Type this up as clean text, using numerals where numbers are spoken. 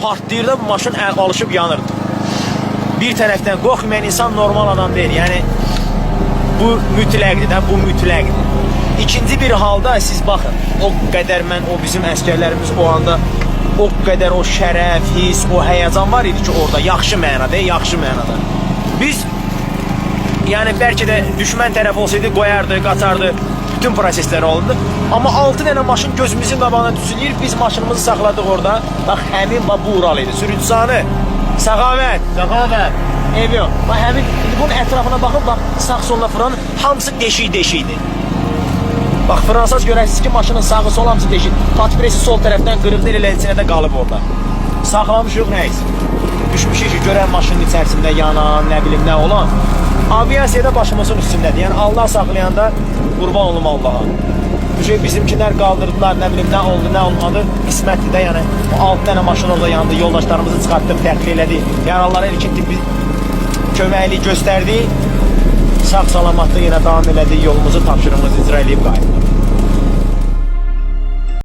partlayır da bu maşın alışıb yanırdı. Bir tərəfdən qorxmayan insan normal adam deyil. Yəni bu mütləqdir də, bu mütləqdir. İkinci bir halda siz baxın, o qədər o bizim əskərlərimiz o anda o qədər o şərəf, his, o həyəcan var idi ki orada, yaxşı mənada, yaxşı mənada. Biz yəni bəlkə də düşmən tərəf olsaydı qoyardı, qatardı, bütün proseslər olurdu. Amma 6 dənə maşın gözümüzün qabağına düzülür, biz maşınımızı saxladıq orada. Bax, həmin bu Ural idi. Sürücüsanı, Səxavət, ev yox. Bax, həmin, bunun ətrafına baxın, bax, sağ soluna fıranın hamısı deşik-deşikdir. Bax, fransız görərsiniz ki, maşının sağı sol hamısı deşik. Patpresi sol tərəfdən qırıqdır, elə içinə də qalıb orada. Saxlamışıq nəyiz? Düşmüşük ki, görən maşının içərisində yanan, nə bilim, nə olan. Aviasiyada başımızın üstündədir. Yəni, Allah saxlayanda qurban olum Allaha. Bu şey bizimkilər qaldırdılar, nə bilim, nə oldu, nə olmadı. İsmətdir də, yəni, 6 dənə maşın orada yandı, yoldaşlarımızı çıxartdıq, təxliyə elədik. Yaralılara ilkin tibbi köməklik göstərdik. Sağ salamatda yenə davam elədik, yolumuzu, tapşırığımızı icra edib qayıtdıq.